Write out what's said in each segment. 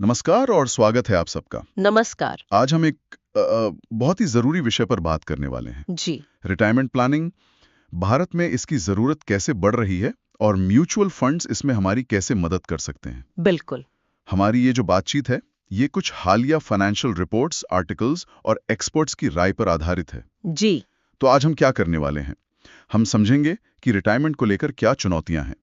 नमस्कार और स्वागत है आप सबका। नमस्कार। आज हम एक बहुत ही जरूरी विषय पर बात करने वाले हैं। जी। रिटायरमेंट प्लानिंग, भारत में इसकी जरूरत कैसे बढ़ रही है और म्यूचुअल फंड्स इसमें हमारी कैसे मदद कर सकते हैं। बिल्कुल। हमारी ये जो बातचीत है, ये कुछ हालिया फाइनेंशियल रिपोर्ट्स, आर्टिकल्स और एक्सपर्ट्स की राय पर आधारित है। जी। तो आज हम क्या करने वाले हैं? हम समझेंगे कि रिटायरमेंट को लेकर क्या चुनौतियां हैं,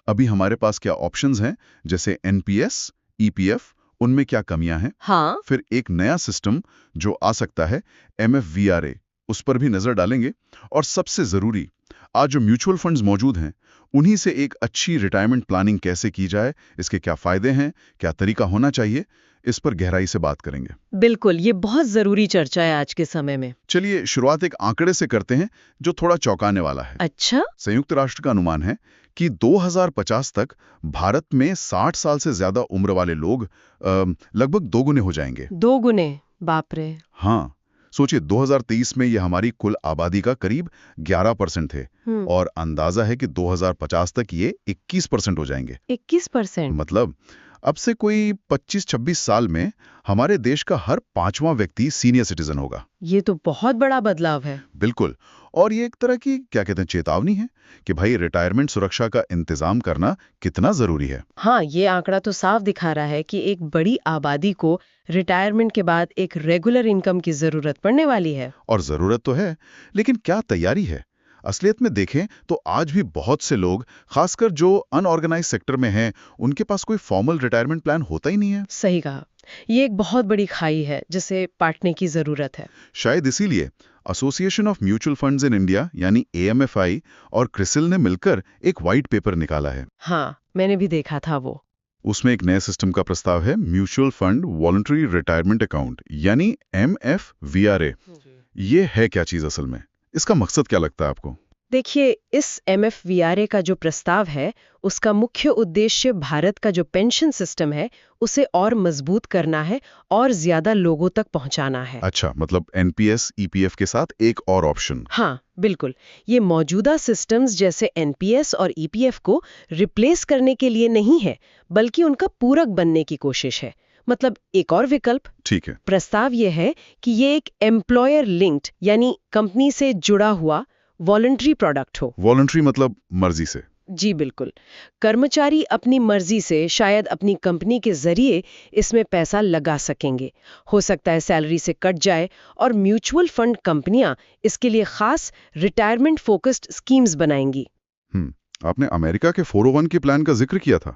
अभी हमारे पास क्या ऑप्शंस हैं, जैसे एनपीएस, ईपीएफ, उनमें क्या कमियां हैं। हाँ। फिर एक नया सिस्टम जो आ सकता है, एमएफवीआरए, उस पर भी नजर डालेंगे। और सबसे जरूरी, आज जो म्यूचुअल फंड्स मौजूद हैं, उन्हीं से एक अच्छी रिटायरमेंट प्लानिंग कैसे की जाए, इसके क्या फायदे हैं, क्या तरीका होना चाहिए, इस पर गहराई से बात करेंगे। बिल्कुल, ये बहुत जरूरी चर्चा है आज के समय में। चलिए शुरुआत एक आंकड़े से करते हैं जो थोड़ा चौंकाने वाला है। अच्छा। संयुक्त राष्ट्र का अनुमान है कि 2050 तक भारत में 60 साल से ज्यादा उम्र वाले लोग लगभग दोगुने हो जाएंगे। 2 गुने? बाप रे। हाँ, सोचिए 2023 में ये हमारी कुल आबादी का करीब 11% थे और अंदाजा है कि 2050 तक ये 21% हो जाएंगे। 21%? मतलब अब से कोई 25-26 साल में हमारे देश का हर 5वां व्यक्ति सीनियर सिटीजन होगा। ये तो बहुत बड़ा बदलाव है। बिल्कुल। और ये एक तरह की क्या कहते हैं, चेतावनी है कि भाई रिटायरमेंट सुरक्षा का इंतजाम करना कितना जरूरी है। हाँ, ये आंकड़ा तो साफ दिखा रहा है कि एक बड़ी आबादी को रिटायरमेंट के बाद एक रेगुलर इनकम की जरूरत पड़ने वाली है। और जरूरत तो है, लेकिन क्या तैयारी है? असलियत में देखें तो आज भी बहुत से लोग, खासकर जो अनऑर्गेनाइज सेक्टर में हैं, उनके पास कोई फॉर्मल रिटायरमेंट प्लान होता ही नहीं है। सही कहा। ये एक बहुत बड़ी खाई है जिसे पाटने की जरूरत है। शायद इसीलिए association of mutual funds in India यानी एएमएफआई और क्रिसिल ने मिलकर एक व्हाइट पेपर निकाला है। हाँ, मैंने भी देखा था वो। उसमें एक नए सिस्टम का प्रस्ताव है, mutual fund voluntary retirement account यानी एमएफवीआरए। ये है क्या चीज असल में? इसका मकसद क्या लगता है आपको? देखिए, इस एमएफवीआरए का जो प्रस्ताव है, उसका मुख्य उद्देश्य भारत का जो पेंशन सिस्टम है, उसे और मजबूत करना है और ज्यादा लोगों तक पहुंचाना है। अच्छा, मतलब एनपीएस, ईपीएफ के साथ एक और ऑप्शन। हाँ, बिल्कुल। ये मौजूदा सिस्टम्स जैसे एनपीएस और ईपीएफ को रिप्लेस करने के लिए नहीं है, बल्कि उनका पूरक बनने की कोशिश है। मतलब एक और विकल्प। ठीक है। प्रस्ताव ये है कि ये एक एम्प्लॉयर लिंक्ड यानी कंपनी से जुड़ा हुआ वॉलंटरी प्रोडक्ट हो। वॉलंटरी मतलब मर्जी से? जी बिल्कुल। कर्मचारी अपनी मर्जी से शायद अपनी कंपनी के जरिए इसमें पैसा लगा सकेंगे। हो सकता है सैलरी से कट जाए, और म्यूचुअल फंड कंपनियां इसके लिए खास रिटायरमेंट फोकस्ड स्कीम्स बनाएंगी। आपने अमेरिका के 401 के प्लान का जिक्र किया था,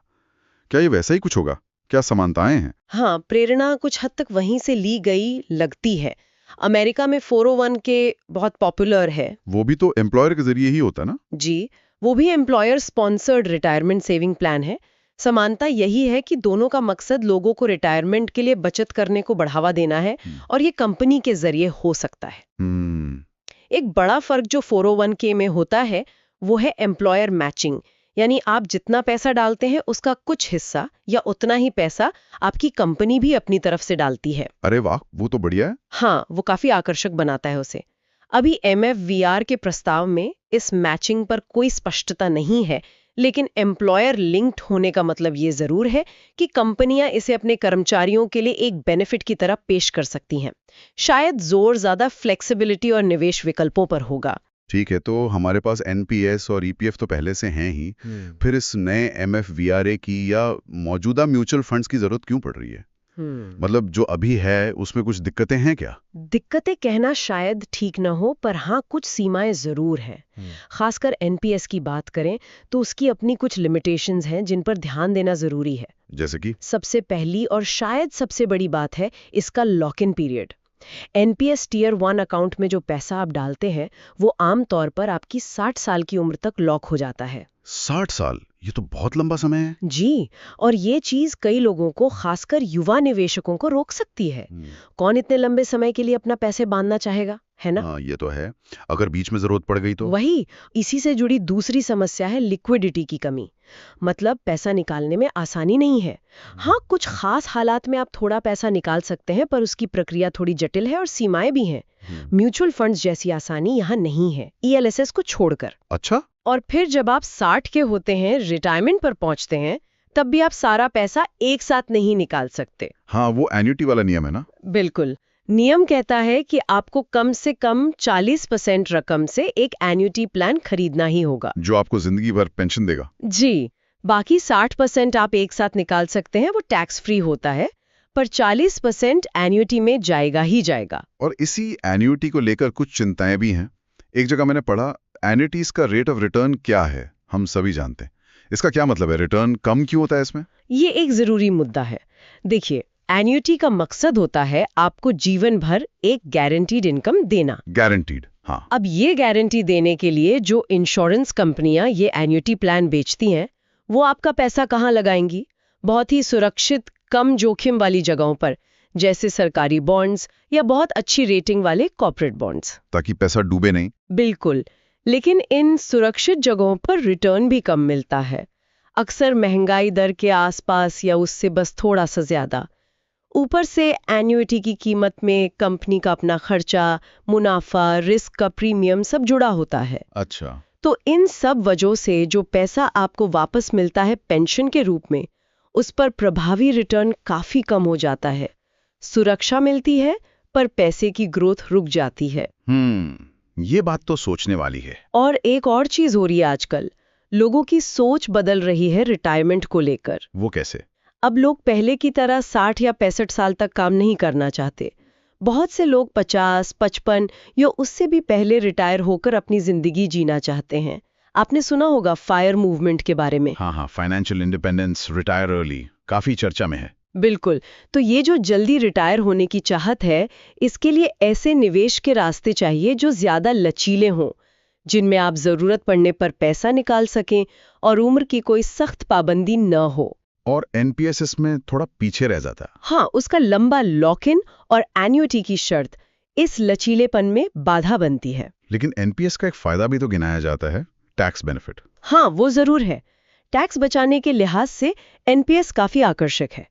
क्या ये वैसा ही कुछ होगा? क्या समानताएं हैं? हाँ, प्रेरणा कुछ हद तक वहीं से ली गई लगती है। अमेरिका में 401 के बहुत पॉपुलर है। वो भी तो एम्प्लॉयर के जरिए ही होता ना? जी, वो भी employer sponsored retirement saving plan है। समानता यही है कि दोनों का मकसद लोगों को रिटायरमेंट के लिए बचत करने को बढ़ावा देना है, और ये कंपनी के जरिए हो सकता है। एक बड़ा फर्क जो 401k में होता है, वो है एम्प्लॉयर मैचिंग। यानी आप जितना पैसा डालते हैं उसका कुछ हिस्सा या उतना ही पैसा आपकी कंपनी भी अपनी तरफ से डालती है। अरे वाह, वो तो बढ़िया है। हाँ, वो काफी आकर्षक बनाता है उसे। अभी एमएफवीआर के प्रस्ताव में इस मैचिंग पर कोई स्पष्टता नहीं है, लेकिन एम्प्लॉयर लिंक्ड होने का मतलब ये जरूर है कि कंपनियां इसे अपने कर्मचारियों के लिए एक बेनिफिट की तरह पेश कर सकती हैं। शायद जोर ज्यादा फ्लेक्सिबिलिटी और निवेश विकल्पों पर होगा। ठीक है, तो हमारे पास एनपीएस और ईपीएफ तो पहले से हैं ही, फिर इस नए एमएफवीआरए की या मौजूदा म्यूचुअल फंड्स की जरूरत क्यों पड़ रही है? मतलब जो अभी है उसमें कुछ दिक्कतें हैं क्या? दिक्कतें कहना शायद ठीक न हो, पर हाँ कुछ सीमाएं जरूर हैं। खासकर एनपीएस की बात करें तो उसकी अपनी कुछ लिमिटेशंस हैं जिन पर ध्यान देना जरूरी है। जैसे कि? सबसे पहली और शायद सबसे बड़ी बात है इसका lock in period. NPS tier 1 account में जो पैसा आप डालते हैं, वो आमतौर पर आपकी 60 साल की उम्र तक लॉक हो जाता है। 60 साल? ये तो बहुत लंबा समय है। जी, और ये चीज कई लोगों को, खासकर युवा निवेशकों को रोक सकती है। कौन इतने लंबे समय के लिए अपना पैसे बांधना चाहेगा, है ना? हाँ, ये तो है। अगर बीच में जरूरत पड़ गई तो? वही। इसी से जुड़ी दूसरी समस्या है लिक्विडिटी की कमी। मतलब पैसा निकालने में आसानी नहीं है। हाँ, कुछ खास हालात में आप थोड़ा पैसा निकाल सकते हैं, पर उसकी प्रक्रिया थोड़ी जटिल है और सीमाएं भी हैं। म्यूचुअल फंड्स जैसी आसानी यहाँ नहीं है, ईएलएसएस को छोड़कर। अच्छा। और फिर जब आप 60 के होते हैं, रिटायरमेंट पर पहुंचते हैं, तब भी आप सारा पैसा एक साथ नहीं निकाल सकते। हाँ, वो एन्युटी वाला नियम है ना? बिल्कुल। नियम कहता है कि आपको कम से कम 40% रकम से एक एन्युटी प्लान खरीदना ही होगा। जो आपको जिंदगी भर पेंशन देगा। जी, बाकी 60% आप एक साथ निकाल सकते हैं, वो टैक्स फ्री होता है, पर 40% एन्युटी में जाएगा ही जाएगा। और इसी एन्युटी को लेकर कुछ चिंताएं भी हैं। एक जगह मैंने पढ़ा, एन्युटीज का रेट ऑफ रिटर्न क्या है, हम सभी जानते हैं। इसका क्या मतलब है? रिटर्न कम क्यों होता है इसमें? ये एक जरूरी मुद्दा है। देखिए, एन्युटी का मकसद होता है आपको जीवन भर एक गारंटीड इनकम देना। गारंटीड, हाँ। अब ये गारंटी देने के लिए जो इंश्योरेंस कंपनियां ये एन्युटी प्लान बेचती हैं, वो आपका पैसा कहाँ लगाएंगी? बहुत ही सुरक्षित, कम जोखिम वाली जगहों पर, जैसे सरकारी बॉन्ड्स या बहुत अच्छी रेटिंग वाले कॉर्पोरेट बॉन्ड्स। ताकि पैसा डूबे नहीं। बिल्कुल, लेकिन इन सुरक्षित जगहों पर रिटर्न भी कम मिलता है, अक्सर महंगाई दर के आसपास या उससे बस थोड़ा सा ज्यादा। ऊपर से एन्युटी की कीमत में कंपनी का अपना खर्चा, मुनाफा, रिस्क का प्रीमियम सब जुड़ा होता है। अच्छा। तो इन सब वजहों से जो पैसा आपको वापस मिलता है पेंशन के रूप में, उस पर प्रभावी रिटर्न काफी कम हो जाता है। सुरक्षा मिलती है, पर पैसे की ग्रोथ रुक जाती है। ये बात तो सोचने वाली है। और एक और चीज हो रही है आजकल, लोगों की सोच बदल रही है रिटायरमेंट को लेकर। वो कैसे? अब लोग पहले की तरह 60 या 65 साल तक काम नहीं करना चाहते। बहुत से लोग 50, 55 या उससे भी पहले रिटायर होकर अपनी जिंदगी जीना चाहते हैं। आपने सुना होगा फायर मूवमेंट के बारे में। हाँ, फाइनेंशियल इंडिपेंडेंस, रिटायर अर्ली, काफी चर्चा में है। बिल्कुल। तो ये जो जल्दी रिटायर होने की चाहत है, इसके लिए ऐसे निवेश के रास्ते चाहिए जो ज्यादा लचीले हों, जिनमें आप जरूरत पड़ने पर पैसा निकाल सकें और उम्र की कोई सख्त पाबंदी न हो। और एनपीएस इसमें थोड़ा पीछे रह जाता है। हाँ, उसका लंबा लॉक इन और एन्युटी की शर्त इस लचीलेपन में बाधा बनती है। लेकिन एनपीएस का एक फायदा भी तो गिनाया जाता है, टैक्स बेनिफिट। हाँ, वो जरूर है। टैक्स बचाने के लिहाज से एनपीएस काफी आकर्षक है।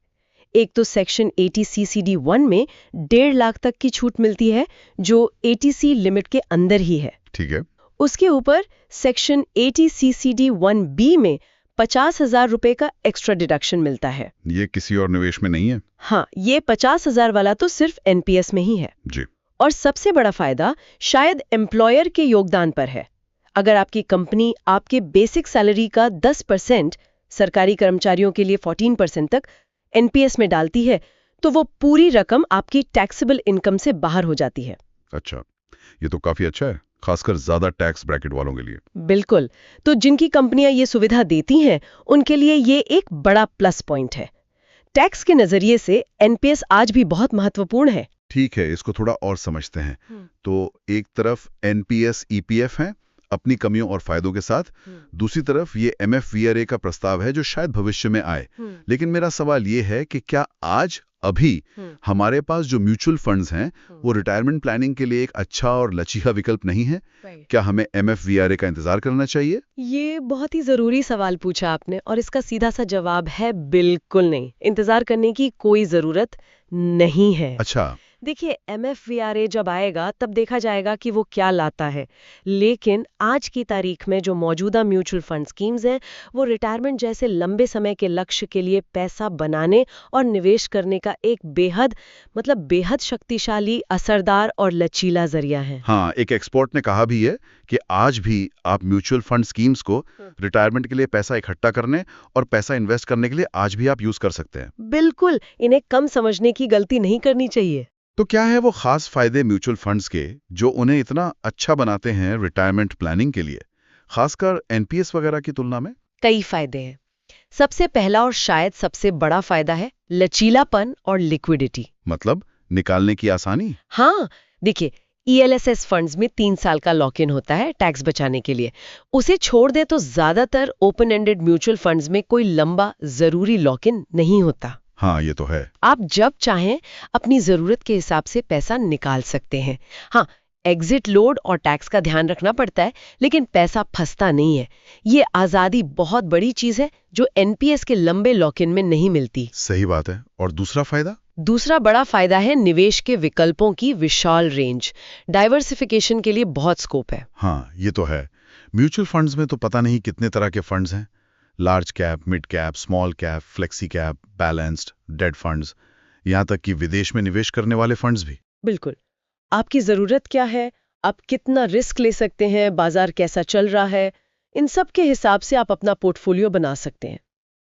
एक तो सेक्शन 80CCD1 में 1.5 लाख तक की छूट मिलती है, जो एटीसी लिमिट के अंदर ही है। ठीक है। उसके ऊपर सेक्शन 80CCD1B में 50,000 रुपए का एक्स्ट्रा डिडक्शन मिलता है। ये किसी और निवेश में नहीं है? हाँ, ये 50,000 वाला तो सिर्फ एनपीएस में ही है। जी। और सबसे बड़ा फायदा शायद एम्प्लॉयर के योगदान पर है। अगर आपकी कंपनी आपके बेसिक सैलरी का 10%, सरकारी कर्मचारियों के लिए 14% तक एनपीएस में डालती है, तो वो पूरी रकम आपकी टैक्सेबल इनकम से बाहर हो जाती है। अच्छा, ये तो काफी अच्छा है, खासकर ज्यादा टैक्स ब्रैकेट वालों के लिए। बिल्कुल। तो जिनकी कंपनियां ये सुविधा देती हैं, उनके लिए ये एक बड़ा प्लस पॉइंट है। टैक्स के नजरिए से एनपीएस आज भी बहुत महत्वपूर्ण है। ठीक है, इसको थोड़ा और समझते हैं। तो एक तरफ एनपीएस ईपीएफ है अपनी कमियों और फायदों के साथ, दूसरी तरफ ये एमएफवीआरए का प्रस्ताव है जो शायद भविष्य में आए। लेकिन मेरा सवाल ये है कि क्या आज अभी हमारे पास जो म्यूचुअल फंड्स हैं वो रिटायरमेंट प्लानिंग के लिए एक अच्छा और लचीला विकल्प नहीं है? क्या हमें एमएफवीआरए का इंतजार करना चाहिए? ये बहुत ही जरूरी सवाल पूछा आपने, और इसका सीधा सा जवाब है बिल्कुल नहीं। इंतजार करने की कोई जरूरत नहीं है। अच्छा। देखिए, एमएफवीआरए जब आएगा तब देखा जाएगा कि वो क्या लाता है। लेकिन आज की तारीख में जो मौजूदा म्यूचुअल फंड स्कीम्स हैं, वो रिटायरमेंट जैसे लंबे समय के लक्ष्य के लिए पैसा बनाने और निवेश करने का एक बेहद शक्तिशाली, असरदार और लचीला जरिया है। हाँ, एक एक्सपर्ट ने कहा भी है कि आज भी आप म्यूचुअल फंड स्कीम्स को रिटायरमेंट के लिए पैसा इकट्ठा करने और पैसा इन्वेस्ट करने के लिए आज भी आप यूज कर सकते हैं। बिल्कुल, इन्हें कम समझने की गलती नहीं करनी चाहिए। तो क्या है वो खास फायदे म्यूचुअल फंड्स के जो उन्हें इतना अच्छा बनाते हैं रिटायरमेंट प्लानिंग के लिए, खासकर एनपीएस वगैरह की तुलना में? कई फायदे हैं। सबसे पहला और शायद सबसे बड़ा फायदा है लचीलापन और लिक्विडिटी। मतलब निकालने की आसानी? हाँ, देखिए, ईएलएसएस फंड्स में 3 साल का लॉक इन होता है टैक्स बचाने के लिए। उसे छोड़ दे तो ज्यादातर ओपन एंडेड म्यूचुअल फंड्स में कोई लंबा जरूरी लॉक इन नहीं होता। हाँ, ये तो है। आप जब चाहें अपनी जरूरत के हिसाब से पैसा निकाल सकते हैं। हाँ, एग्जिट लोड और टैक्स का ध्यान रखना पड़ता है, लेकिन पैसा फंसता नहीं है। ये आजादी बहुत बड़ी चीज है जो एनपीएस के लंबे लॉक इन में नहीं मिलती। सही बात है। और दूसरा फायदा? दूसरा बड़ा फायदा है निवेश के विकल्पों की विशाल रेंज। डाइवर्सिफिकेशन के लिए बहुत स्कोप है। हाँ, ये तो है। म्यूचुअल फंड्स में तो पता नहीं कितने तरह के फंड्स हैं। Large cap, mid cap, small cap, flexi cap, balanced, date funds, यहाँ तक कि विदेश में निवेश करने वाले फंड्स भी। बिल्कुल। आपकी जरूरत क्या है, आप कितना रिस्क ले सकते हैं, बाजार कैसा चल रहा है, इन सब के हिसाब से आप अपना पोर्टफोलियो बना सकते हैं।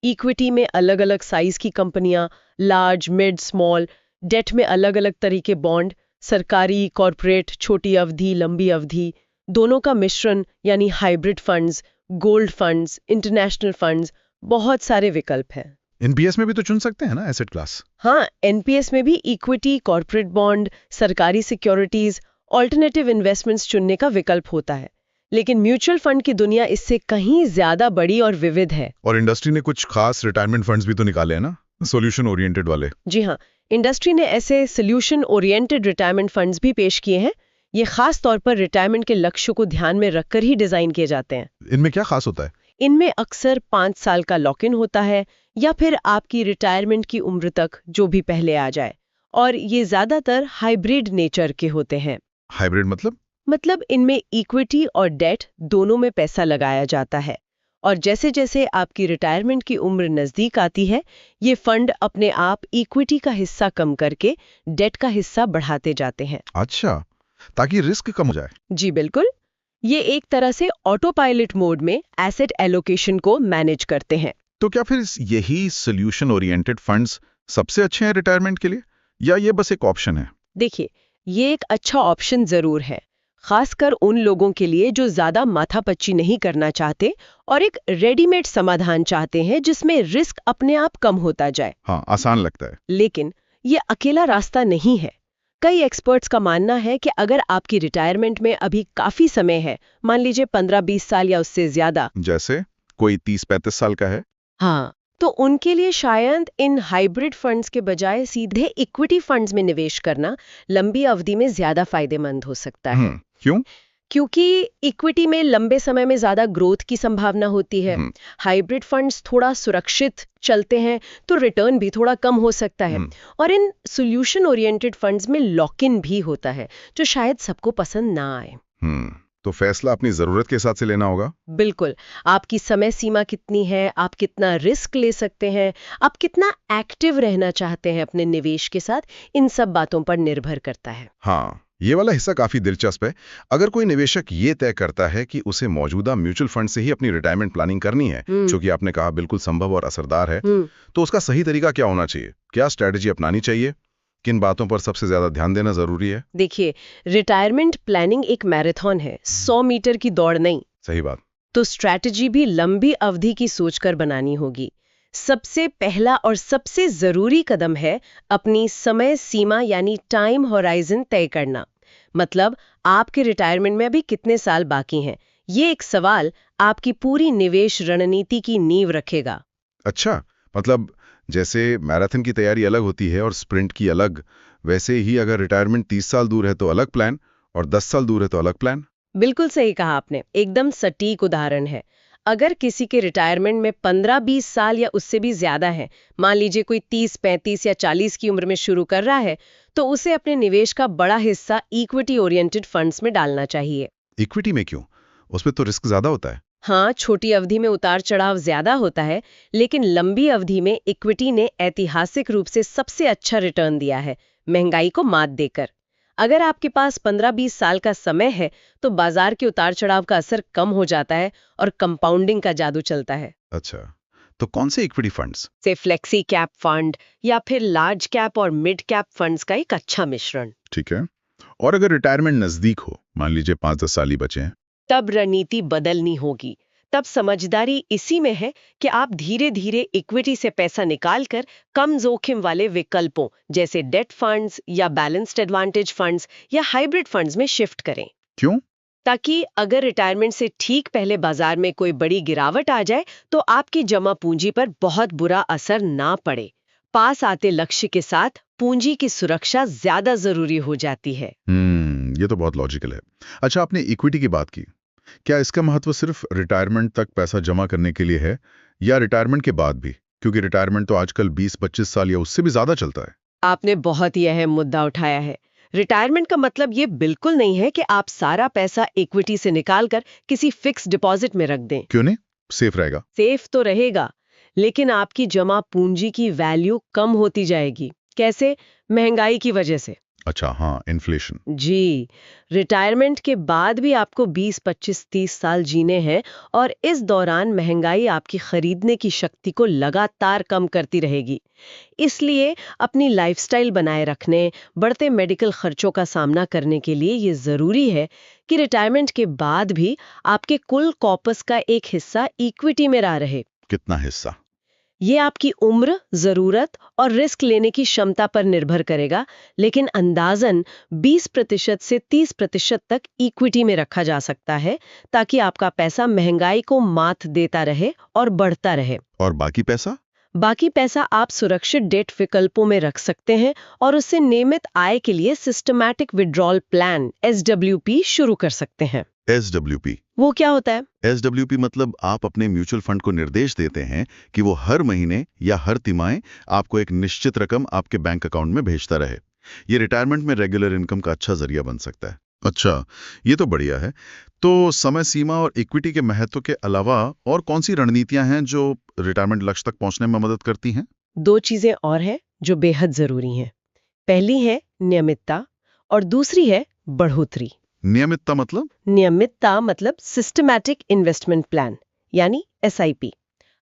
इक्विटी में अलग अलग साइज की कंपनियां, लार्ज, मिड, स्मॉल, डेट में अलग अलग तरह के बॉन्ड, सरकारी, कॉरपोरेट, छोटी अवधि, लंबी अवधि, दोनों का मिश्रण यानी hybrid funds, gold funds, international funds, बहुत सारे विकल्प हैं। एनपीएस में भी तो चुन सकते हैं ना एसेट क्लास? हाँ, एनपीएस में भी इक्विटी, कॉर्पोरेट बॉन्ड, सरकारी सिक्योरिटीज, ऑल्टरनेटिव इन्वेस्टमेंट्स चुनने का विकल्प होता है। लेकिन म्यूचुअल फंड की दुनिया इससे कहीं ज्यादा बड़ी और विविध है। और इंडस्ट्री ने कुछ खास रिटायरमेंट फंड्स भी तो निकाले हैं ना, सॉल्यूशन ओरिएंटेड वाले। जी हाँ, इंडस्ट्री ने ऐसे सोल्यूशन ओरिएंटेड रिटायरमेंट फंड्स भी पेश किए हैं। ये खास तौर पर रिटायरमेंट के लक्ष्य को ध्यान में रखकर ही डिजाइन किए जाते हैं। इनमें क्या खास होता है? इनमें अक्सर 5 साल का लॉक इन होता है या फिर आपकी रिटायरमेंट की उम्र तक जो भी पहले आ जाए। और ये ज्यादातर हाइब्रिड नेचर के होते हैं। हाइब्रिड मतलब इनमें इक्विटी और डेट दोनों में पैसा लगाया जाता है। और जैसे जैसे आपकी रिटायरमेंट की उम्र नजदीक आती है, ये फंड अपने आप इक्विटी का हिस्सा कम करके डेट का हिस्सा बढ़ाते जाते हैं। अच्छा, ताकि रिस्क कम हो जाए। जी बिल्कुल। ये एक तरह से ऑटो पायलट मोड में एसेट एलोकेशन को मैनेज करते हैं। तो क्या फिर यही सोल्यूशन ओरिएंटेड फंड्स सबसे अच्छे हैं रिटायरमेंट के लिए, या ये बस एक ऑप्शन है? देखिए, ये एक अच्छा ऑप्शन जरूर है, खासकर उन लोगों के लिए जो ज्यादा माथापच्ची नहीं करना चाहते और एक रेडीमेड समाधान चाहते हैं जिसमें रिस्क अपने आप कम होता जाए। हाँ, आसान लगता है। लेकिन ये अकेला रास्ता नहीं है। कई एक्सपर्ट्स का मानना है कि अगर आपकी रिटायरमेंट में अभी काफी समय है, मान लीजिए 15-20 साल या उससे ज्यादा, जैसे कोई 30-35 साल का है, हाँ, तो उनके लिए शायद इन हाइब्रिड फंड्स के बजाय सीधे इक्विटी फंड्स में निवेश करना लंबी अवधि में ज्यादा फायदेमंद हो सकता है। क्यों? क्योंकि इक्विटी में लंबे समय में ज्यादा ग्रोथ की संभावना होती है। हाइब्रिड फंड्स थोड़ा सुरक्षित चलते हैं, तो रिटर्न भी थोड़ा कम हो सकता है। और इन सॉल्यूशन ओरिएंटेड फंड्स में लॉक इन भी होता है, जो शायद सबको पसंद ना आए। तो फैसला अपनी जरूरत के हिसाब से लेना होगा। बिल्कुल। आपकी समय सीमा कितनी है, आप कितना रिस्क ले सकते हैं, आप कितना एक्टिव रहना चाहते हैं अपने निवेश के साथ, इन सब बातों पर निर्भर करता है। हाँ, ये वाला हिस्सा काफी दिलचस्प है। अगर कोई निवेशक ये तय करता है कि उसे मौजूदा म्यूचुअल फंड से ही अपनी रिटायरमेंट प्लानिंग करनी है, जो कि आपने कहा बिल्कुल संभव और असरदार है, तो उसका सही तरीका क्या होना चाहिए? क्या स्ट्रेटेजी अपनानी चाहिए? किन बातों पर सबसे ज्यादा ध्यान देना जरूरी है? देखिए, रिटायरमेंट प्लानिंग एक मैराथन है, 100 मीटर की दौड़ नहीं। सही बात। तो स्ट्रैटेजी भी लंबी अवधि की सोचकर बनानी होगी। सबसे पहला और सबसे जरूरी कदम है अपनी समय सीमा यानी टाइम होराइजन तय करना। मतलब आपके रिटायरमेंट में अभी कितने साल बाकी हैं, ये एक सवाल आपकी पूरी निवेश रणनीति की नींव रखेगा। अच्छा, मतलब जैसे मैराथन की तैयारी अलग होती है और स्प्रिंट की अलग, वैसे ही अगर रिटायरमेंट 30 साल दूर है तो अलग प्लान, और 10 साल दूर है तो अलग प्लान। बिल्कुल सही कहा आपने, एकदम सटीक उदाहरण है। अगर किसी के रिटायरमेंट में 15-20 साल या उससे भी ज्यादा है, मान लीजिए कोई 30-35 या 40 की उम्र में शुरू कर रहा है, तो उसे अपने निवेश का बड़ा हिस्सा इक्विटी ओरिएंटेड फंड्स में डालना चाहिए। इक्विटी में क्यों? उसमें तो रिस्क ज्यादा होता है। हाँ, छोटी अवधि में उतार चढ़ाव ज्यादा होता है, लेकिन लंबी अवधि में इक्विटी ने ऐतिहासिक रूप से सबसे अच्छा रिटर्न दिया है, महंगाई को मात देकर। अगर आपके पास 15-20 साल का समय है, तो बाजार के उतार चढ़ाव का असर कम हो जाता है और कंपाउंडिंग का जादू चलता है। अच्छा, तो कौन से इक्विटी फंड्स? से फ्लेक्सी कैप फंड या फिर लार्ज कैप और मिड कैप फंड्स का एक अच्छा मिश्रण। ठीक है। और अगर रिटायरमेंट नजदीक हो, मान लीजिए 5-10 साल ही बचे हैं, तब रणनीति बदलनी होगी। तब समझदारी इसी में है कि आप धीरे धीरे इक्विटी से पैसा निकालकर कम जोखिम वाले विकल्पों जैसे डेट फंड्स या बैलेंस्ड एडवांटेज फंड्स या हाइब्रिड फंड्स में शिफ्ट करें। क्यों? ताकि अगर रिटायरमेंट से ठीक पहले बाजार में कोई बड़ी गिरावट आ जाए, तो आपकी जमा पूंजी पर बहुत बुरा असर ना पड़े। पास आते लक्ष्य के साथ पूंजी की सुरक्षा ज्यादा जरूरी हो जाती है। ये तो बहुत लॉजिकल है। अच्छा, आपने इक्विटी की बात की, क्या इसका महत्व सिर्फ रिटायरमेंट तक पैसा जमा करने के लिए है या रिटायरमेंट के बाद भी? क्योंकि रिटायरमेंट तो आजकल 20-25 साल या उससे भी ज्यादा चलता है। आपने बहुत ही अहम मुद्दा उठाया है। रिटायरमेंट का मतलब ये बिल्कुल नहीं है कि आप सारा पैसा इक्विटी से निकालकर किसी फिक्स डिपॉजिट में रख दें। क्यों नहीं? सेफ रहेगा। सेफ तो रहेगा, लेकिन आपकी जमा पूंजी की वैल्यू कम होती जाएगी। कैसे? महंगाई की वजह से। अच्छा, हाँ, इन्फ्लेशन। जी, रिटायरमेंट के बाद भी आपको 20, 25, 30 साल जीने हैं और इस दौरान महंगाई आपकी खरीदने की शक्ति को लगातार कम करती रहेगी। इसलिए अपनी लाइफस्टाइल बनाए रखने, बढ़ते मेडिकल खर्चों का सामना करने के लिए ये जरूरी है कि रिटायरमेंट के बाद भी आपके कुल कॉर्पस का एक हिस्सा इक्विटी में रहे। कितना हिस्सा? ये आपकी उम्र, जरूरत और रिस्क लेने की क्षमता पर निर्भर करेगा, लेकिन अंदाजन 20% से 30% तक इक्विटी में रखा जा सकता है, ताकि आपका पैसा महंगाई को मात देता रहे और बढ़ता रहे। और बाकी पैसा? बाकी पैसा आप सुरक्षित डेट विकल्पों में रख सकते हैं और उससे नियमित आय के लिए सिस्टमैटिक विड्रॉल प्लान (SWP) शुरू कर सकते हैं। SWP? वो क्या होता है? SWP मतलब आप अपने म्यूचुअल फंड को निर्देश देते हैं कि वो हर महीने या हर तिमाही आपको एक निश्चित रकम आपके बैंक अकाउंट में भेजता रहे। ये रिटायरमेंट में रेगुलर इनकम का अच्छा जरिया बन सकता है। अच्छा, ये तो बढ़िया है। तो समय सीमा और इक्विटी के महत्व के अलावा और कौन सी रणनीतियां हैं जो रिटायरमेंट लक्ष्य तक पहुंचने में मदद करती हैं? 2 चीजें और हैं जो बेहद जरूरी हैं। पहली है नियमितता और दूसरी है बढ़ोतरी। नियमितता मतलब? नियमितता मतलब सिस्टमैटिक इन्वेस्टमेंट प्लान, यानी SIP।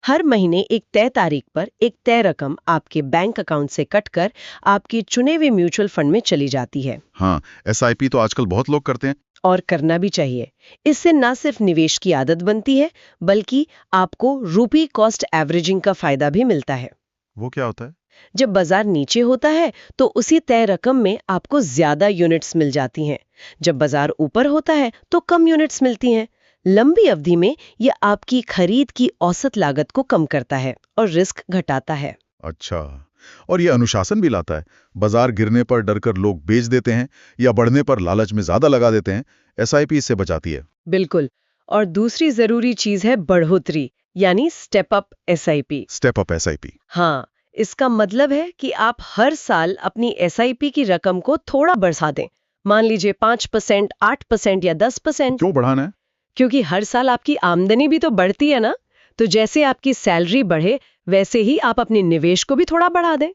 हर महीने एक तय तारीख पर एक तय रकम आपके बैंक अकाउंट से कटकर आपकी चुने हुए म्यूचुअल फंड में चली जाती है। हाँ, SIP तो आजकल बहुत लोग करते हैं। और करना भी चाहिए। इससे न सिर्फ निवेश की आदत बनती है, बल्कि आपको रूपी कॉस्ट एवरेजिंग का फायदा भी मिलता है। वो क्या होता है? जब बाजार नीचे होता है तो उसी तय रकम में आपको ज्यादा यूनिट्स मिल जाती हैं। जब बाजार ऊपर होता है तो कम यूनिट्स मिलती हैं। लंबी अवधि में यह आपकी खरीद की औसत लागत को कम करता है और रिस्क घटाता है। अच्छा, और ये अनुशासन भी लाता है। बाजार गिरने पर डरकर लोग बेच देते हैं या बढ़ने पर लालच में ज्यादा लगा देते हैं। SIP इससे बचाती है। बिल्कुल। और दूसरी जरूरी चीज है बढ़ोतरी, यानी step up SIP। Step up SIP? हाँ, इसका मतलब है कि आप हर साल अपनी SIP की रकम को थोड़ा बढ़ा दें। मान लीजिए 5%, 8% या 10%। क्यों बढ़ाना है? क्योंकि हर साल आपकी आमदनी भी तो बढ़ती है ना, तो जैसे आपकी सैलरी बढ़े वैसे ही आप अपने निवेश को भी थोड़ा बढ़ा दें।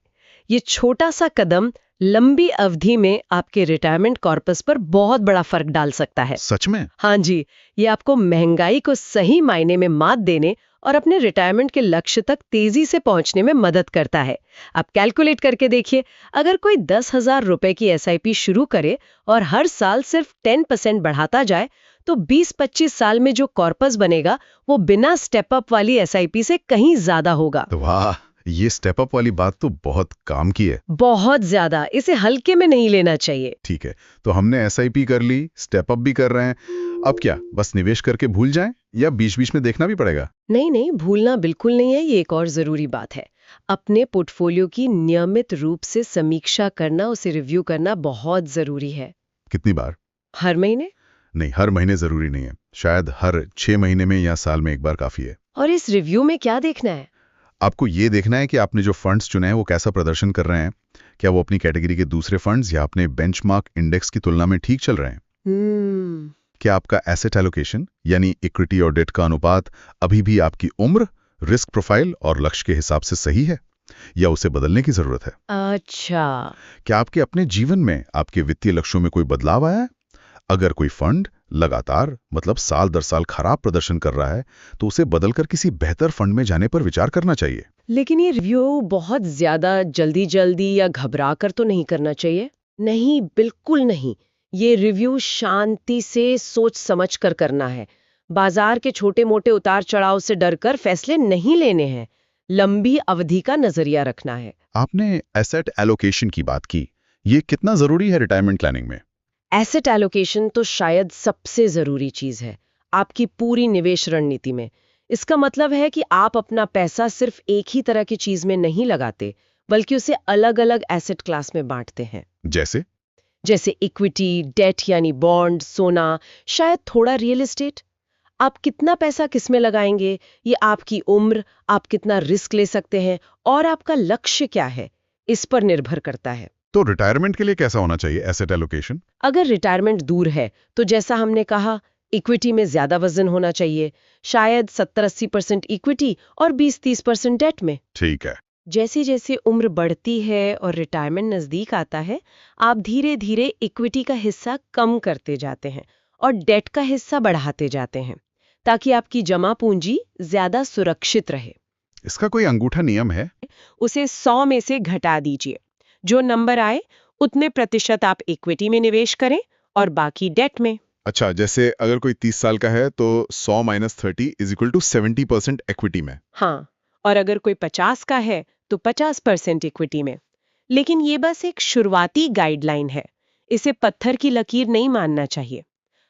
ये छोटा सा कदम लंबी अवधि में आपके रिटायरमेंट कॉर्पस पर बहुत बड़ा फर्क डाल सकता है। सच में? हाँ जी, ये आपको महंगाई को सही मायने में मात देने और अपने रिटायरमेंट के लक्ष्य तक तेजी से पहुंचने में मदद करता है। आप कैलकुलेट करके देखिए, अगर कोई 10,000 रुपए की SIP शुरू करे और हर साल सिर्फ 10% बढ़ाता जाए, तो 20-25 साल में जो कॉर्पस बनेगा वो बिना स्टेप अप वाली SIP से कहीं ज्यादा होगा। वाह, ये स्टेप अप वाली बात तो बहुत काम की है। बहुत ज्यादा, इसे हल्के में नहीं लेना चाहिए। ठीक है, तो हमने SIP कर ली, स्टेप अप भी कर रहे हैं। अब क्या बस निवेश करके भूल जाएं या बीच-बीच में देखना भी पड़ेगा? नहीं नहीं, भूलना बिल्कुल नहीं है। ये एक और जरूरी बात है। अपने पोर्टफोलियो की नियमित रूप से समीक्षा करना, उसे रिव्यू करना बहुत जरूरी है। कितनी बार? हर महीने? नहीं, हर महीने जरूरी नहीं है। शायद हर 6 महीने में या साल में एक बार काफी है। और इस रिव्यू में क्या देखना है? आपको ये देखना है कि आपने जो फंड्स चुने हैं वो कैसा प्रदर्शन कर रहे हैं। क्या वो अपनी कैटेगरी के दूसरे फंड्स या अपने बेंचमार्क इंडेक्स की तुलना में ठीक चल रहे हैं? क्या आपका एसेट एलोकेशन यानी इक्विटी और डेट का अनुपात अभी भी आपकी उम्र, रिस्क प्रोफाइल और लक्ष्य के हिसाब से सही है या उसे बदलने की जरूरत है? अच्छा। क्या आपके अपने जीवन में आपके वित्तीय लक्ष्यों में कोई बदलाव आया है? अगर कोई फंड लगातार मतलब साल दर साल खराब प्रदर्शन कर रहा है तो उसे बदलकर किसी बेहतर फंड में जाने पर विचार करना चाहिए। लेकिन ये रिव्यू बहुत ज्यादा जल्दी जल्दी या घबरा कर तो नहीं करना चाहिए? नहीं, बिल्कुल नहीं। ये रिव्यू शांति से सोच समझ कर करना है। बाजार के छोटे मोटे उतार चढ़ाव से डरकर फैसले नहीं लेने हैं। लंबी अवधि का नजरिया रखना है। आपने एसेट एलोकेशन की बात की, ये कितना जरूरी है रिटायरमेंट प्लानिंग में? एसेट एलोकेशन तो शायद सबसे जरूरी चीज है आपकी पूरी निवेश रणनीति में। इसका मतलब है कि आप अपना पैसा सिर्फ एक ही तरह की चीज में नहीं लगाते, बल्कि उसे अलग अलग एसेट क्लास में बांटते हैं। जैसे इक्विटी, डेट यानी बॉन्ड, सोना, शायद थोड़ा रियल एस्टेट। आप कितना पैसा किस में लगाएंगे, ये आपकी उम्र, आप कितना रिस्क ले सकते हैं और आपका लक्ष्य क्या है, इस पर निर्भर करता है। तो रिटायरमेंट के लिए कैसा होना चाहिए एसेट एलोकेशन? अगर रिटायरमेंट दूर है तो जैसा हमने कहा, इक्विटी में ज्यादा वजन होना चाहिए, शायद 70-80% इक्विटी और 20-30% डेट में। ठीक है। जैसे जैसे उम्र बढ़ती है और रिटायरमेंट नजदीक आता है, आप धीरे धीरे इक्विटी का हिस्सा कम करते जाते हैं और डेट का हिस्सा बढ़ाते जाते हैं, ताकि आपकी जमा पूंजी ज्यादा सुरक्षित रहे। इसका कोई अंगूठा नियम है? उसे 100 में से घटा दीजिए। जो नंबर आए उतने प्रतिशत आप इक्विटी में निवेश करें और बाकी डेट में। अच्छा, जैसे अगर कोई 30 साल का है तो 100 - 30 = 70% इक्विटी में। हाँ, और अगर कोई 50 का है तो 50% इक्विटी में। लेकिन ये बस एक शुरुआती गाइडलाइन है, इसे पत्थर की लकीर नहीं मानना चाहिए।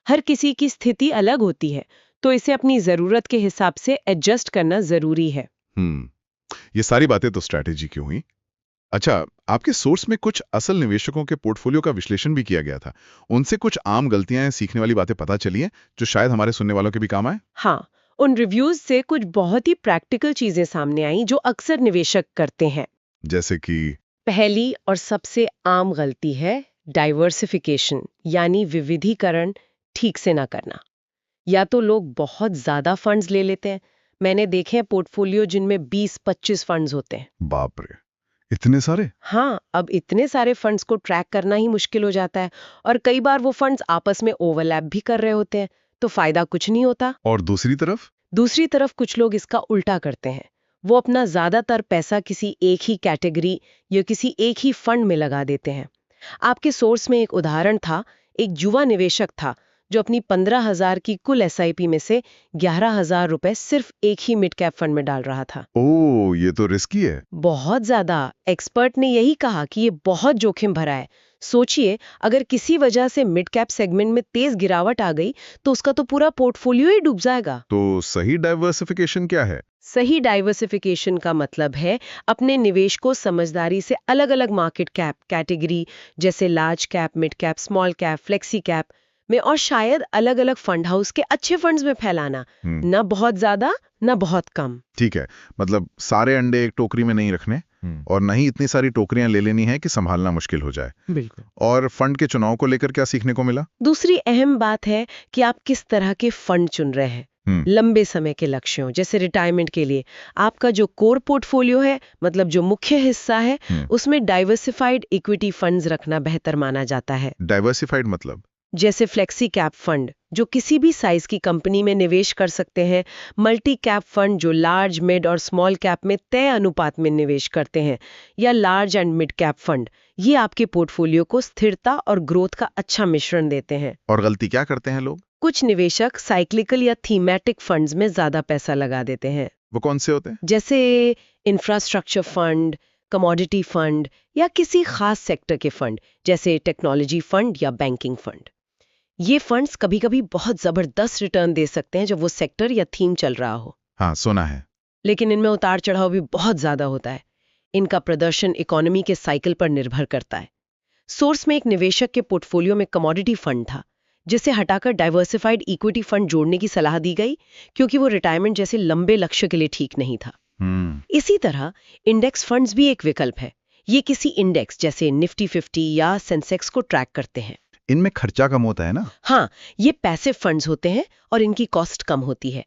हर किसी की स्थिति अलग होती है, तो इसे अपनी जरूरत के हिसाब से एडजस्ट करना जरूरी है। ये सारी बातें तो स्ट्रैटेजी की हुई। अच्छा, आपके सोर्स में कुछ असल निवेशकों के पोर्टफोलियो का विश्लेषण भी किया गया था। उनसे कुछ आम गलतियां या सीखने वाली बातें पता चली हैं जो शायद हमारे सुनने वालों के भी काम आए? हाँ, उन रिव्यूज से कुछ बहुत ही प्रैक्टिकल चीजें सामने आई जो अक्सर निवेशक करते हैं। जैसे कि पहली और सबसे आम गलती है डाइवर्सिफिकेशन, यानी विविधीकरण ठीक से ना करना। या तो लोग बहुत ज्यादा फंड्स ले लेते हैं। मैंने देखे हैं पोर्टफोलियो जिनमें 20-25 फंड्स होते हैं। बाप रे, इतने सारे? हाँ, अब इतने सारे फंड्स को ट्रैक करना ही मुश्किल हो जाता है और कई बार वो फंड्स आपस में ओवरलैप भी कर रहे होते हैं, तो फायदा कुछ नहीं होता। और दूसरी तरफ? दूसरी तरफ कुछ लोग इसका उल्टा करते हैं। वो अपना ज्यादातर पैसा किसी एक ही कैटेगरी या किसी एक ही फंड में लगा देते हैं। आपके सोर्स में एक उदाहरण था, एक युवा निवेशक था जो अपनी 15,000 की कुल एसआईपी में से 11,000 रुपए सिर्फ एक ही मिड कैप फंड में डाल रहा था। ओह, ये तो रिस्की है। बहुत ज्यादा। एक्सपर्ट ने यही कहा कि ये बहुत जोखिम भरा है। सोचिए, अगर किसी वजह से मिड कैप सेगमेंट में तेज गिरावट आ गई तो उसका तो पूरा पोर्टफोलियो ही डूब जाएगा। तो सही डाइवर्सिफिकेशन क्या है? सही डाइवर्सिफिकेशन का मतलब है अपने निवेश को समझदारी से अलग अलग मार्केट कैप कैटेगरी, जैसे large cap, mid cap, small cap, flexi cap में और शायद अलग अलग फंड हाउस के अच्छे फंड्स में फैलाना। न बहुत ज्यादा न बहुत कम। ठीक है, मतलब सारे अंडे एक टोकरी में नहीं रखने और नहीं इतनी सारी टोकरियां ले लेनी है कि संभालना मुश्किल हो जाए। बिल्कुल। और फंड के चुनाव को लेकर क्या सीखने को मिला? दूसरी अहम बात है कि आप किस तरह के फंड चुन रहे हैं। लंबे समय के लक्ष्यों, जैसे रिटायरमेंट के लिए आपका जो कोर पोर्टफोलियो है, मतलब जो मुख्य हिस्सा है, उसमें डाइवर्सिफाइड इक्विटी फंड्स रखना बेहतर माना जाता है। डाइवर्सिफाइड मतलब? जैसे फ्लेक्सी कैप फंड जो किसी भी साइज की कंपनी में निवेश कर सकते हैं, मल्टी कैप फंड जो लार्ज, मिड और स्मॉल कैप में तय अनुपात में निवेश करते हैं, या large and mid cap fund. ये आपके पोर्टफोलियो को स्थिरता और ग्रोथ का अच्छा मिश्रण देते हैं। और गलती क्या करते हैं लोग? कुछ निवेशक साइक्लिकल या थीमेटिक फंड्स में ज्यादा पैसा लगा देते हैं। वो कौन से होते हैं? जैसे इंफ्रास्ट्रक्चर फंड, कमोडिटी फंड या किसी खास सेक्टर के फंड, जैसे टेक्नोलॉजी फंड या बैंकिंग फंड। ये फंड्स कभी-कभी बहुत जबरदस्त रिटर्न दे सकते हैं जब वो सेक्टर या थीम चल रहा हो। हाँ, सुना है। लेकिन इनमें उतार चढ़ाव भी बहुत ज्यादा होता है। इनका प्रदर्शन इकोनॉमी के साइकिल पर निर्भर करता है। सोर्स में एक निवेशक के पोर्टफोलियो में कमोडिटी फंड था, जिसे हटाकर डाइवर्सिफाइड इक्विटी फंड जोड़ने की सलाह दी गई, क्योंकि वो रिटायरमेंट जैसे लंबे लक्ष्य के लिए ठीक नहीं था। इसी तरह इंडेक्स फंड्स भी एक विकल्प है। ये किसी इंडेक्स जैसे निफ्टी 50 या सेंसेक्स को ट्रैक करते हैं। इनमें खर्चा कम होता है ना? हाँ, ये पैसिव फंड्स होते हैं और इनकी कॉस्ट कम होती है।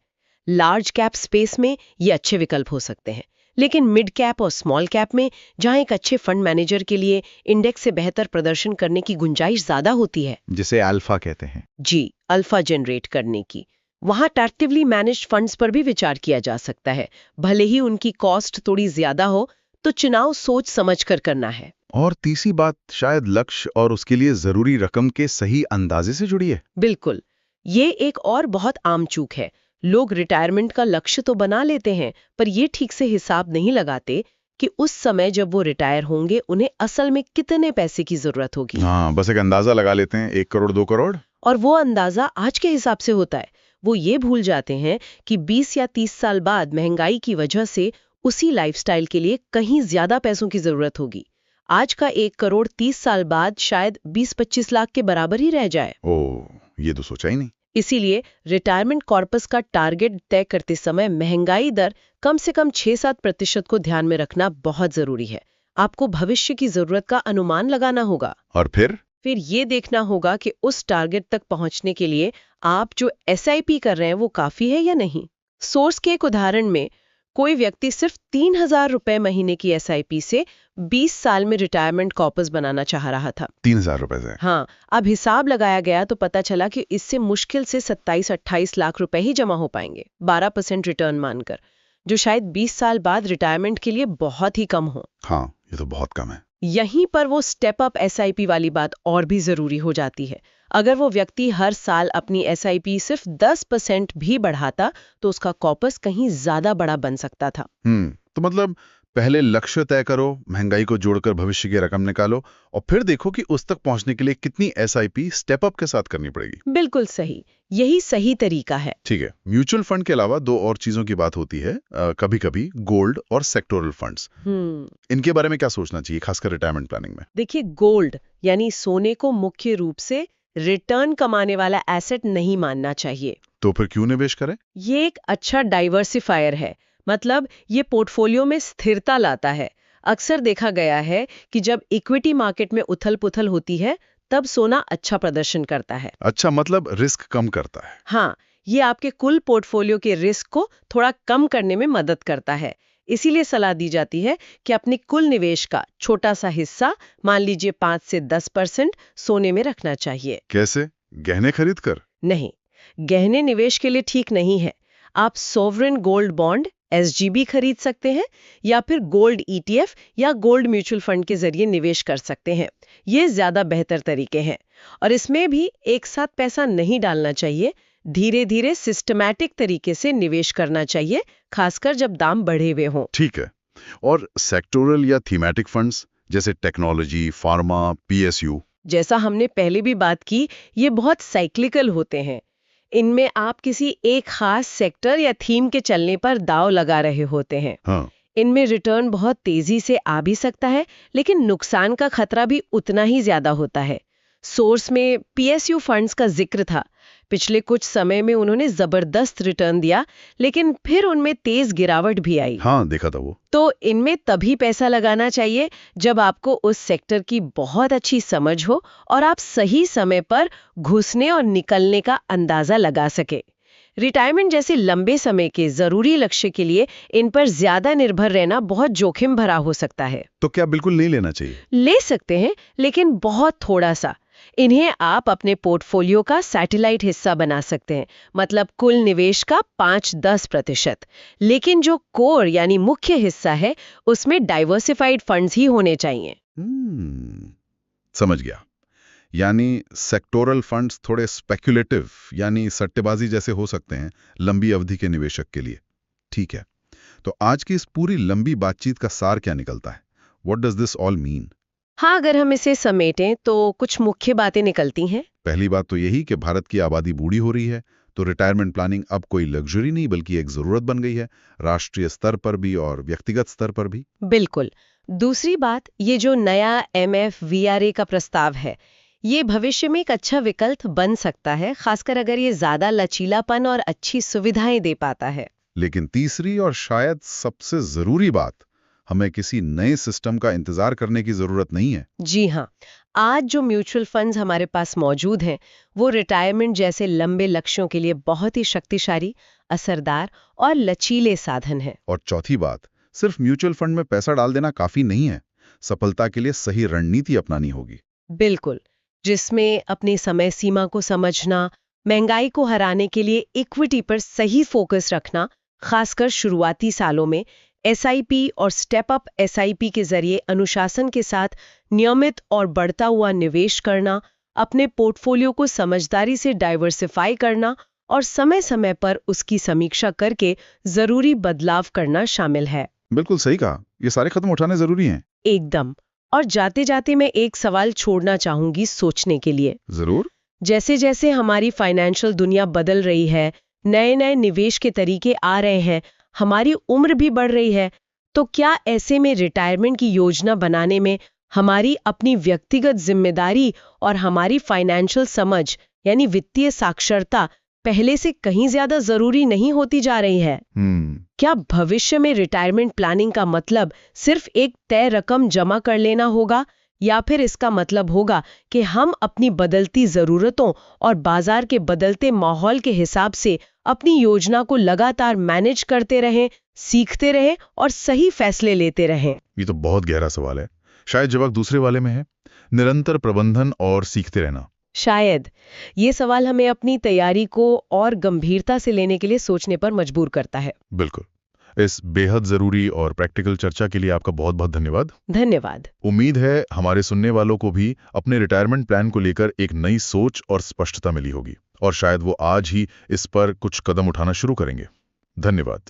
लार्ज कैप स्पेस में ये अच्छे विकल्प हो सकते हैं, लेकिन मिड कैप और स्मॉल कैप में, जहां एक अच्छे फंड मैनेजर के लिए इंडेक्स से बेहतर प्रदर्शन करने की गुंजाइश ज्यादा होती है, जिसे अल्फा कहते हैं। जी, अल्फा जनरेट करने की, वहां एक्टिवली मैनेज्ड फंड्स पर भी विचार किया जा सकता है। भले ही उनकी कॉस्ट थोड़ी ज्यादा हो, तो चुनाव सोच समझकर करना है। और तीसरी बात शायद लक्ष्य और उसके लिए जरूरी रकम के सही अंदाजे से जुड़ी है। बिल्कुल। ये एक और बहुत आम चूक है। लोग रिटायरमेंट का लक्ष्य तो बना लेते हैं, पर ये ठीक से हिसाब नहीं लगाते कि उस समय जब वो रिटायर होंगे उन्हें असल में कितने पैसे की जरूरत होगी। हाँ, बस एक अंदाजा लगा लेते हैं, 1 करोड़ 2 करोड़। और वो अंदाजा आज के हिसाब से होता है। वो ये भूल जाते हैं कि 20 या 30 साल बाद महंगाई की वजह से उसी लाइफस्टाइल के लिए कहीं ज्यादा पैसों की जरूरत होगी। आज का 1 करोड़ 30 साल बाद शायद 20-25 लाख के बराबर ही रह जाए। ओह, ये तो सोचा ही नहीं। इसीलिए रिटायरमेंट कॉर्पस का टारगेट तय करते समय महंगाई दर कम से कम 6-7% को ध्यान में रखना बहुत जरूरी है। आपको भविष्य की जरूरत का अनुमान लगाना होगा। और फिर फिर ये देखना होगा कि उस टारगेट तक पहुंचने के लिए आप जो SIP कर रहे हैं वो काफी है या नहीं। सोर्स के एक उदाहरण में कोई व्यक्ति सिर्फ 3,000 रुपए महीने की SIP से 20 साल में रिटायरमेंट कॉर्पस बनाना चाह रहा था। 3,000 रुपए से? हाँ, अब हिसाब लगाया गया तो पता चला कि इससे मुश्किल से 27-28 लाख रुपए ही जमा हो पाएंगे, 12% रिटर्न मानकर, जो शायद 20 साल बाद रिटायरमेंट के लिए बहुत ही कम हो। हाँ, ये तो बहुत कम है। यहीं पर वो स्टेप अप SIP वाली बात और भी जरूरी हो जाती है। अगर वो व्यक्ति हर साल अपनी SIP सिर्फ 10% भी बढ़ाता तो उसका कॉर्पस कहीं ज्यादा बड़ा बन सकता था। तो मतलब पहले लक्ष्य तय करो, महंगाई को जोड़कर भविष्य की रकम निकालो और फिर देखो कि उस तक पहुंचने के लिए कितनी SIP स्टेप अप के साथ करनी पड़ेगी। बिल्कुल सही, यही सही तरीका है। ठीक है। म्यूचुअल फंड के अलावा दो और चीजों की बात होती है, कभी-कभी गोल्ड और सेक्टोरल फंड्स। इनके बारे में क्या सोचना चाहिए, खासकर रिटायरमेंट प्लानिंग में? देखिए, गोल्ड यानी सोने को मुख्य रूप से रिटर्न कमाने वाला एसेट नहीं मानना चाहिए। तो फिर क्यों निवेश करें? ये एक अच्छा डाइवर्सिफायर है, मतलब ये पोर्टफोलियो में स्थिरता लाता है। अक्सर देखा गया है कि जब इक्विटी मार्केट में उथल-पुथल होती है तब सोना अच्छा प्रदर्शन करता है। अच्छा, मतलब रिस्क कम करता है। हाँ, ये आपके कुल पोर्टफोलियो के रिस्क को थोड़ा कम करने में मदद करता है। इसीलिए सलाह दी जाती है कि अपने कुल निवेश का छोटा सा हिस्सा, मान लीजिए 5 से 10%, सोने में रखना चाहिए। कैसे? गहने खरीद कर? नहीं, गहने निवेश के लिए ठीक नहीं है। आप सोवरेन गोल्ड बॉन्ड SGB खरीद सकते हैं या फिर गोल्ड ETF या गोल्ड म्यूचुअल फंड के जरिए निवेश कर सकते हैं। ये ज्यादा बेहतर तरीके हैं और इसमें भी एक साथ पैसा नहीं डालना चाहिए, धीरे धीरे सिस्टमैटिक तरीके से निवेश करना चाहिए, खासकर जब दाम बढ़े हुए हों। ठीक है। और सेक्टोरल या थीमेटिक फंड्स जैसे टेक्नोलॉजी, फार्मा, PSU? जैसा हमने पहले भी बात की, ये बहुत साइक्लिकल होते हैं। इनमें आप किसी एक खास सेक्टर या थीम के चलने पर दांव लगा रहे होते हैं। हाँ। इनमें रिटर्न बहुत तेजी से आ भी सकता है, लेकिन नुकसान का खतरा भी उतना ही ज्यादा होता है। सोर्स में PSU फंड्स का जिक्र था। पिछले कुछ समय में उन्होंने जबरदस्त रिटर्न दिया, लेकिन फिर उनमें तेज गिरावट भी आई। हाँ, देखा था वो। तो इनमें तभी पैसा लगाना चाहिए जब आपको उस सेक्टर की बहुत अच्छी समझ हो और आप सही समय पर घुसने और निकलने का अंदाजा लगा सके। रिटायरमेंट जैसे लंबे समय के जरूरी लक्ष्य के लिए इन पर ज्यादा निर्भर रहना बहुत जोखिम भरा हो सकता है। तो क्या बिल्कुल नहीं लेना चाहिए? ले सकते हैं, लेकिन बहुत थोड़ा सा। इन्हें आप अपने पोर्टफोलियो का सैटेलाइट हिस्सा बना सकते हैं, मतलब कुल निवेश का 5-10%। लेकिन जो कोर यानी मुख्य हिस्सा है उसमें डाइवर्सिफाइड फंड्स ही होने चाहिए। समझ गया। यानी सेक्टोरल फंड्स थोड़े स्पेक्युलेटिव यानी सट्टेबाजी जैसे हो सकते हैं लंबी अवधि के निवेशक के लिए। ठीक है। तो आज की इस पूरी लंबी बातचीत का सार क्या निकलता है? What does this all mean? हाँ, अगर हम इसे समेटें तो कुछ मुख्य बातें निकलती हैं। पहली बात तो यही कि भारत की आबादी बूढ़ी हो रही है, तो रिटायरमेंट प्लानिंग अब कोई लग्जरी नहीं बल्कि एक जरूरत बन गई है, राष्ट्रीय स्तर पर भी और व्यक्तिगत स्तर पर भी। बिल्कुल। दूसरी बात, ये जो नया MFVRA का प्रस्ताव है, ये भविष्य में एक अच्छा विकल्प बन सकता है, खासकर अगर ये ज्यादा लचीलापन और अच्छी सुविधाएं दे पाता है। लेकिन तीसरी और शायद सबसे जरूरी बात, हमें किसी नए सिस्टम का इंतजार करने की जरूरत नहीं है। जी हाँ, आज जो म्यूचुअल फंड्स हमारे पास मौजूद हैं, वो रिटायरमेंट जैसे लंबे लक्ष्यों के लिए बहुत ही शक्तिशाली, असरदार और लचीले साधन हैं। और चौथी बात, सिर्फ म्यूचुअल फंड में पैसा डाल देना काफी नहीं है, सफलता के लिए सही रणनीति अपनानी होगी। बिल्कुल, जिसमें अपनी समय सीमा को समझना, महंगाई को हराने के लिए इक्विटी पर सही फोकस रखना, खासकर शुरुआती सालों में SIP और स्टेप अप SIP के जरिए अनुशासन के साथ नियमित और बढ़ता हुआ निवेश करना, अपने पोर्टफोलियो को समझदारी से डाइवर्सिफाई करना और समय समय पर उसकी समीक्षा करके जरूरी बदलाव करना शामिल है। बिल्कुल सही कहा, ये सारे कदम उठाने जरूरी हैं। एकदम। और जाते जाते मैं एक सवाल छोड़ना चाहूंगी सोचने के लिए। जरूर। जैसे जैसे हमारी फाइनेंशियल दुनिया बदल रही है, नए नए निवेश के तरीके आ रहे हैं, हमारी उम्र भी बढ़ रही है, तो क्या ऐसे में रिटायरमेंट की योजना बनाने में हमारी अपनी व्यक्तिगत जिम्मेदारी और हमारी फाइनेंशियल समझ यानी वित्तीय साक्षरता पहले से कहीं ज्यादा जरूरी नहीं होती जा रही है? क्या भविष्य में रिटायरमेंट प्लानिंग का मतलब सिर्फ एक तय रकम जमा कर लेना होगा, या फिर इसका मतलब होगा कि हम अपनी बदलती ज़रूरतों और बाजार के बदलते माहौल के हिसाब से अपनी योजना को लगातार मैनेज करते रहें, सीखते रहें और सही फैसले लेते रहें। ये तो बहुत गहरा सवाल है। शायद जवाब दूसरे वाले में है, निरंतर प्रबंधन और सीखते रहना। शायद ये सवाल हमें अपनी तैयारी को और गंभीरता से लेने के लिए सोचने पर मजबूर करता है। बिल्कुल। इस बेहद जरूरी और प्रैक्टिकल चर्चा के लिए आपका बहुत बहुत धन्यवाद। धन्यवाद। उम्मीद है हमारे सुनने वालों को भी अपने रिटायरमेंट प्लान को लेकर एक नई सोच और स्पष्टता मिली होगी, और शायद वो आज ही इस पर कुछ कदम उठाना शुरू करेंगे। धन्यवाद।